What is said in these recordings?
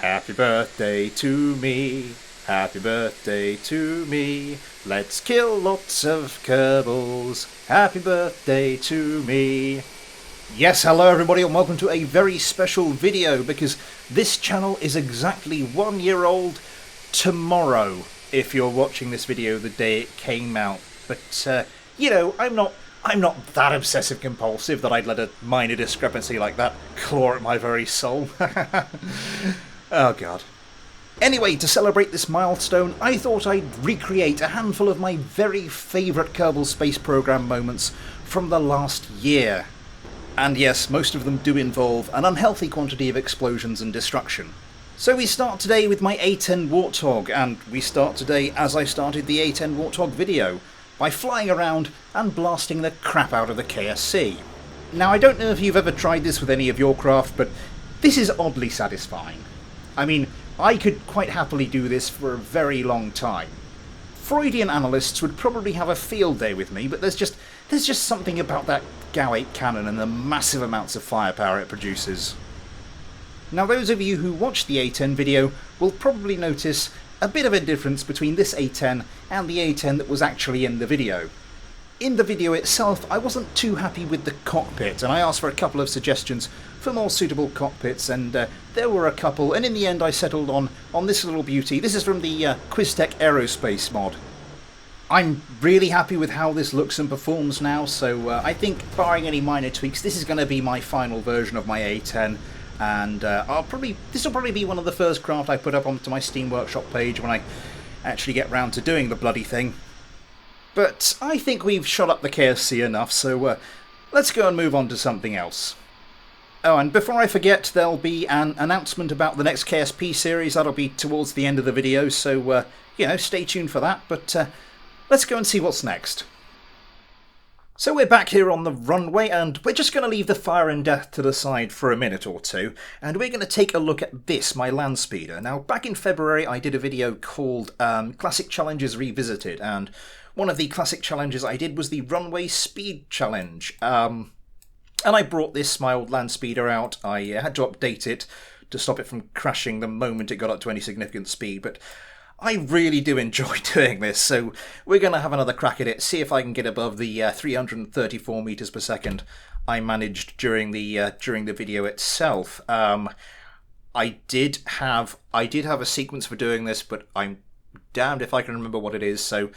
Happy birthday to me. Happy birthday to me. Let's kill lots of Kerbals. Happy birthday to me. Yes, hello everybody and welcome to a very special video because this channel is exactly 1 year old tomorrow if you're watching this video the day it came out. But, you know, I'm not that obsessive compulsive that I'd let a minor discrepancy like that claw at my very soul. Oh god. Anyway, to celebrate this milestone, I thought I'd recreate a handful of my very favourite Kerbal Space Program moments from the last year. And yes, most of them do involve an unhealthy quantity of explosions and destruction. So we start today with my A10 Warthog, and we start today as I started the A10 Warthog video, by flying around and blasting the crap out of the KSC. Now I don't know if you've ever tried this with any of your craft, but this is oddly satisfying. I mean, I could quite happily do this for a very long time. Freudian analysts would probably have a field day with me, but there's just something about that GAU-8 cannon and the massive amounts of firepower it produces. Now those of you who watched the A10 video will probably notice a bit of a difference between this A10 and the A10 that was actually in the video. In the video itself, I wasn't too happy with the cockpit, and I asked for a couple of suggestions for more suitable cockpits, and there were a couple, and in the end I settled on this little beauty. This is from the QuizTech Aerospace mod. I'm really happy with how this looks and performs now, so I think, barring any minor tweaks, this is going to be my final version of my A10, and this will probably be one of the first craft I put up onto my Steam Workshop page when I actually get round to doing the bloody thing. But I think we've shot up the KSC enough, so let's go and move on to something else. Oh, and before I forget, there'll be an announcement about the next KSP series. That'll be towards the end of the video, so, you know, stay tuned for that. But let's go and see what's next. So we're back here on the runway, and we're just going to leave the fire and death to the side for a minute or two, and we're going to take a look at this, my land speeder. Now, back in February, I did a video called Classic Challenges Revisited, and one of the classic challenges I did was the Runway Speed Challenge. And I brought this, my old land speeder, out. I had to update it to stop it from crashing the moment it got up to any significant speed, but I really do enjoy doing this, so we're going to have another crack at it, see if I can get above the 334 meters per second I managed during the video itself. I did have a sequence for doing this, but I'm damned if I can remember what it is. So,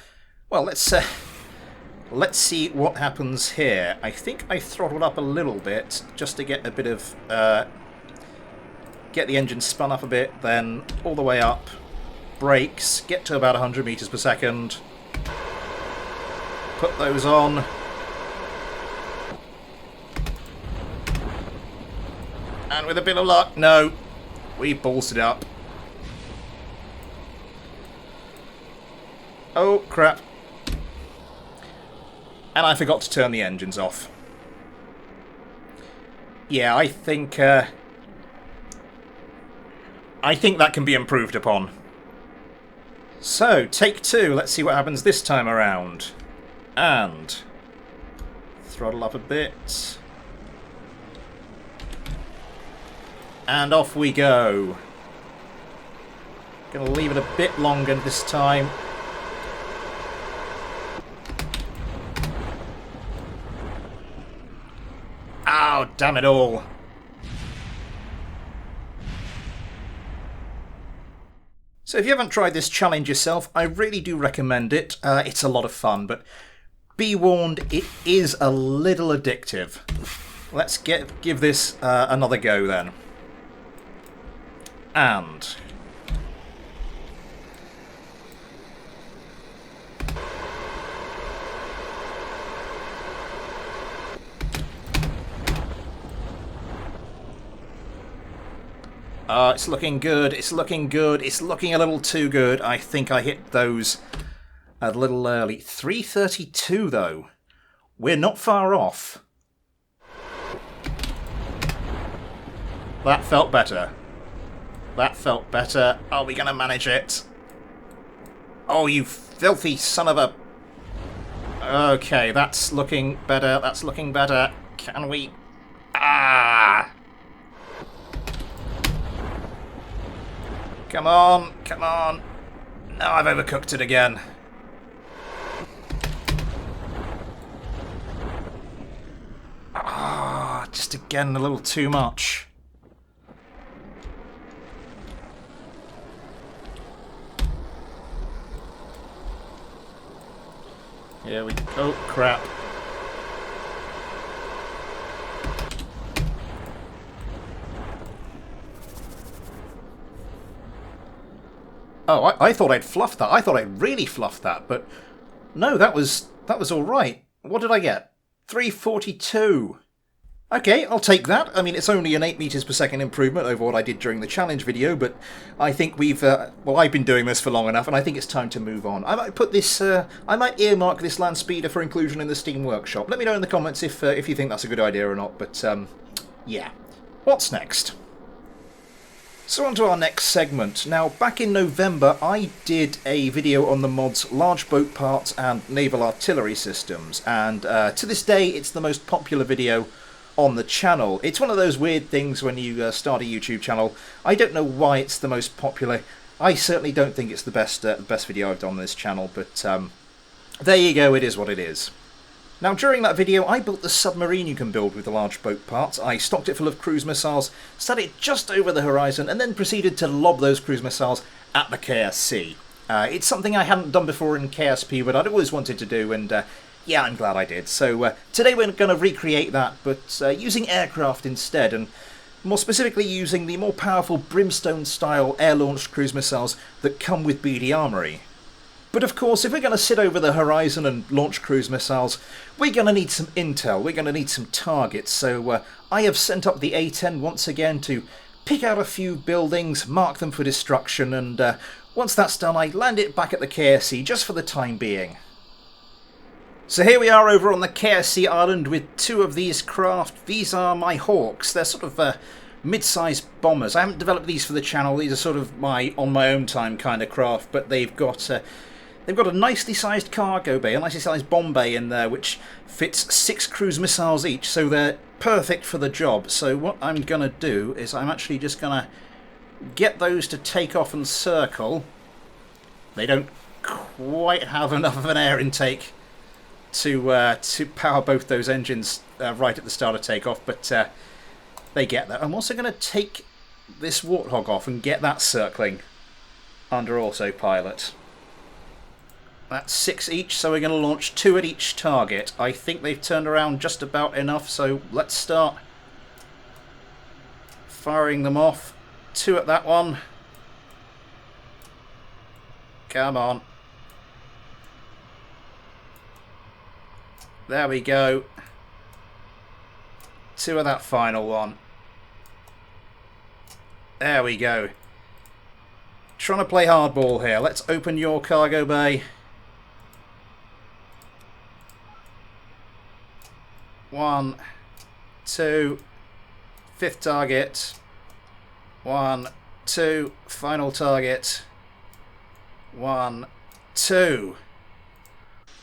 well, let's see what happens here. I think I throttled up a little bit just to get a bit of get the engine spun up a bit, then all the way up. Brakes, get to about 100 meters per second, put those on, and with a bit of luck, no, we ballsed it up. Oh crap, and I forgot to turn the engines off. Yeah, I think that can be improved upon. So, take two. Let's see what happens this time around. And throttle up a bit. And off we go. Gonna leave it a bit longer this time. Oh, damn it all. So if you haven't tried this challenge yourself, I really do recommend it. It's a lot of fun, but be warned, it is a little addictive. Let's give this another go then. And it's looking good, it's looking good, it's looking a little too good. I think I hit those a little early. 332 though. We're not far off. That felt better. That felt better. Are we going to manage it? Oh, you filthy son of a... Okay, that's looking better. That's looking better. Can we... Ah! Come on, come on. Now I've overcooked it again. Ah, just again a little too much. Here we go. Oh, crap. Oh, I thought I'd fluffed that. I thought I'd really fluffed that, but no, that was all right. What did I get? 342. Okay, I'll take that. I mean, it's only an 8 meters per second improvement over what I did during the challenge video, but I think we've, well, I've been doing this for long enough, and I think it's time to move on. I might put this, I might earmark this land speeder for inclusion in the Steam Workshop. Let me know in the comments if you think that's a good idea or not, but, yeah. What's next? So on to our next segment. Now, back in November, I did a video on the mod's large boat parts and naval artillery systems, and to this day, it's the most popular video on the channel. It's one of those weird things when you start a YouTube channel. I don't know why it's the most popular. I certainly don't think it's the best video I've done on this channel, but there you go, it is what it is. Now, during that video, I built the submarine you can build with the large boat parts. I stocked it full of cruise missiles, set it just over the horizon, and then proceeded to lob those cruise missiles at the KSC. It's something I hadn't done before in KSP, but I'd always wanted to do, and yeah, I'm glad I did. So today we're going to recreate that, but using aircraft instead, and more specifically using the more powerful Brimstone-style air-launched cruise missiles that come with BD Armory. But of course, if we're going to sit over the horizon and launch cruise missiles, we're going to need some intel, we're going to need some targets, so I have sent up the A-10 once again to pick out a few buildings, mark them for destruction, and once that's done, I land it back at the KSC just for the time being. So here we are over on the KSC Island with two of these craft. These are my Hawks. They're sort of mid-sized bombers. I haven't developed these for the channel. These are sort of my on-my-own time kind of craft, but they've got a nicely sized cargo bay, a nicely sized bomb bay in there, which fits 6 cruise missiles each, so they're perfect for the job. So what I'm going to do is I'm actually just going to get those to take off and circle. They don't quite have enough of an air intake to power both those engines right at the start of takeoff, but they get that. I'm also going to take this Warthog off and get that circling under autopilot. That's 6 each, so we're going to launch 2 at each target. I think they've turned around just about enough, so let's start firing them off. 2 at that one. Come on. There we go. 2 of that final one. There we go. Trying to play hardball here. Let's open your cargo bay. 1, 2, 5th target. 1, 2, final target. 1, 2.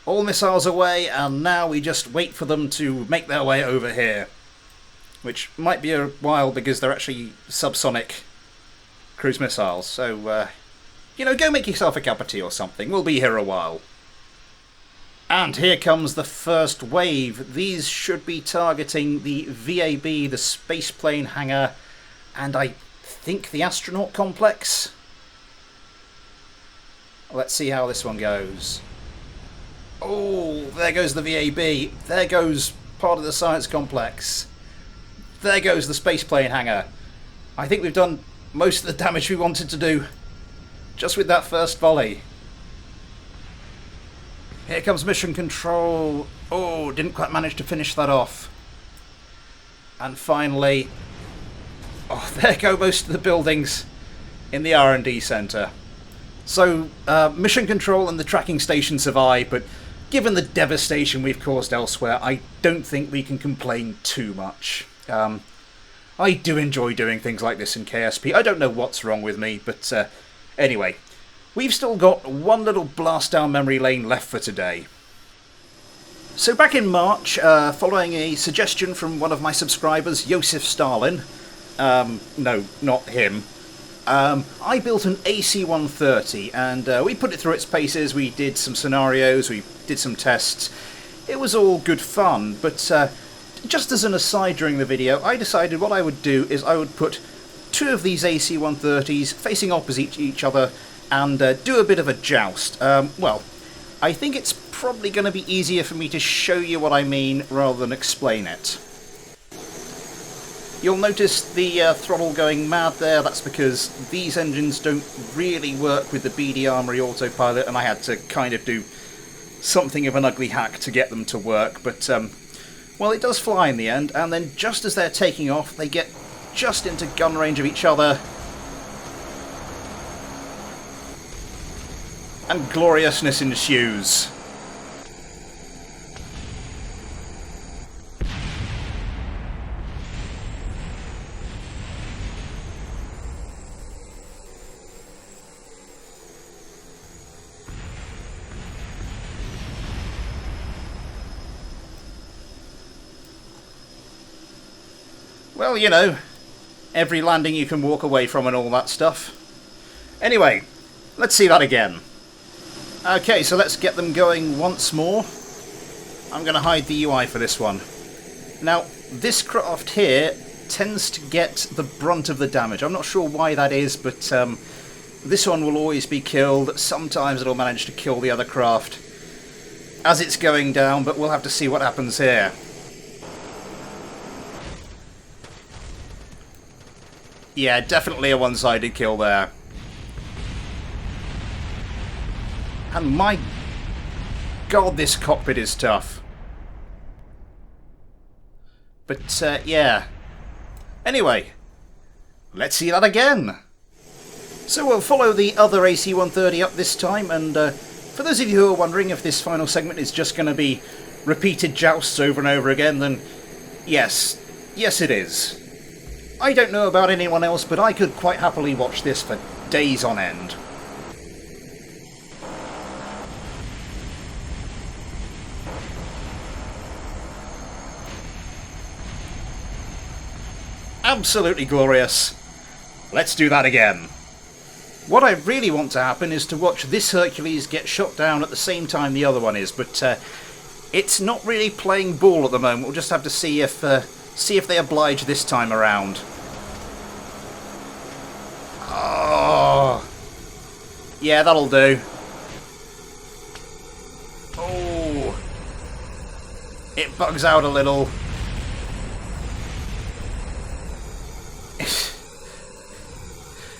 All missiles away, and now we just wait for them to make their way over here. Which might be a while because they're actually subsonic cruise missiles. So, you know, go make yourself a cup of tea or something. We'll be here a while. And here comes the first wave. These should be targeting the VAB, the space plane hangar, and I think the astronaut complex. Let's see how this one goes. Oh, there goes the VAB. There goes part of the science complex. There goes the space plane hangar. I think we've done most of the damage we wanted to do just with that first volley. Here comes mission control. Oh, didn't quite manage to finish that off. And finally, oh, there go most of the buildings in the R&D centre. So, mission control and the tracking station survive, but given the devastation we've caused elsewhere, I don't think we can complain too much. I do enjoy doing things like this in KSP. I don't know what's wrong with me, but anyway, we've still got one little blast down memory lane left for today. So back in March, following a suggestion from one of my subscribers, Joseph Stalin, no, not him, I built an AC-130 and we put it through its paces, we did some scenarios, we did some tests. It was all good fun, but just as an aside during the video, I decided what I would do is I would put two of these AC-130s facing opposite each other and do a bit of a joust. Well, I think it's probably going to be easier for me to show you what I mean rather than explain it. You'll notice the throttle going mad there. That's because these engines don't really work with the BD Armory autopilot, and I had to kind of do something of an ugly hack to get them to work. But, well, it does fly in the end, and then just as they're taking off, they get just into gun range of each other. And gloriousness ensues. Well, you know, every landing you can walk away from and all that stuff. Anyway, let's see that again. Okay, so let's get them going once more. I'm going to hide the UI for this one. Now, this craft here tends to get the brunt of the damage. I'm not sure why that is, but this one will always be killed. Sometimes it'll manage to kill the other craft as it's going down, but we'll have to see what happens here. Yeah, definitely a one-sided kill there. And my god, this cockpit is tough. But, yeah. Anyway, let's see that again. So we'll follow the other AC-130 up this time, and for those of you who are wondering if this final segment is just going to be repeated jousts over and over again, then yes. Yes, it is. I don't know about anyone else, but I could quite happily watch this for days on end. Absolutely glorious. Let's do that again. What I really want to happen is to watch this Hercules get shot down at the same time the other one is, but it's not really playing ball at the moment. We'll just have to see if they oblige this time around. Oh, yeah, that'll do. Oh, it bugs out a little.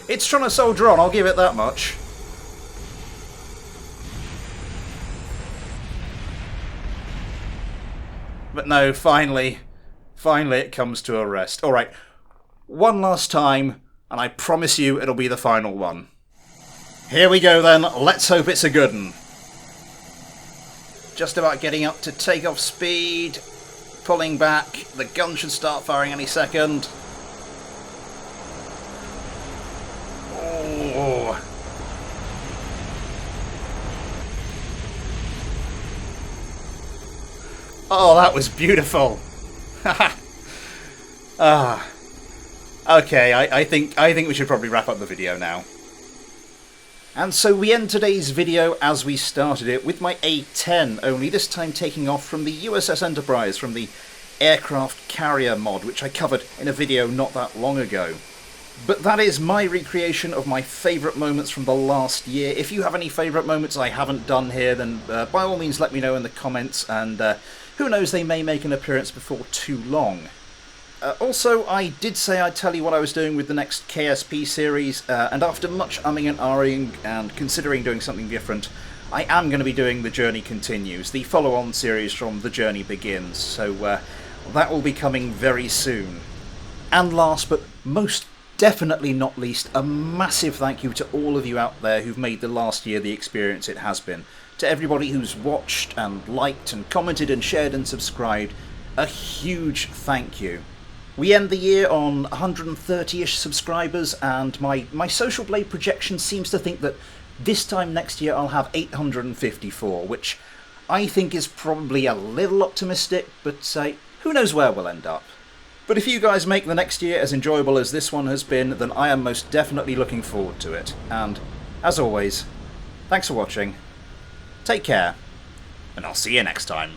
It's trying to soldier on, I'll give it that much. But no, finally it comes to a rest. Alright, one last time, and I promise you it'll be the final one. Here we go then, let's hope it's a good one. Just about getting up to takeoff speed, pulling back, the gun should start firing any second. Oh. Oh, that was beautiful. Okay, I think we should probably wrap up the video now. And so we end today's video as we started it with my A-10, only this time taking off from the USS Enterprise, from the aircraft carrier mod, which I covered in a video not that long ago. But that is my recreation of my favourite moments from the last year. If you have any favourite moments I haven't done here, then by all means let me know in the comments, and who knows, they may make an appearance before too long. Also, I did say I'd tell you what I was doing with the next KSP series, and after much umming and ahhing and considering doing something different, I am going to be doing The Journey Continues, the follow-on series from The Journey Begins, so that will be coming very soon. And last but most definitely not least, a massive thank you to all of you out there who've made the last year the experience it has been. To everybody who's watched and liked and commented and shared and subscribed, a huge thank you. We end the year on 130-ish subscribers, and my Social Blade projection seems to think that this time next year I'll have 854, which I think is probably a little optimistic, but who knows where we'll end up. But if you guys make the next year as enjoyable as this one has been, then I am most definitely looking forward to it. And, as always, thanks for watching, take care, and I'll see you next time.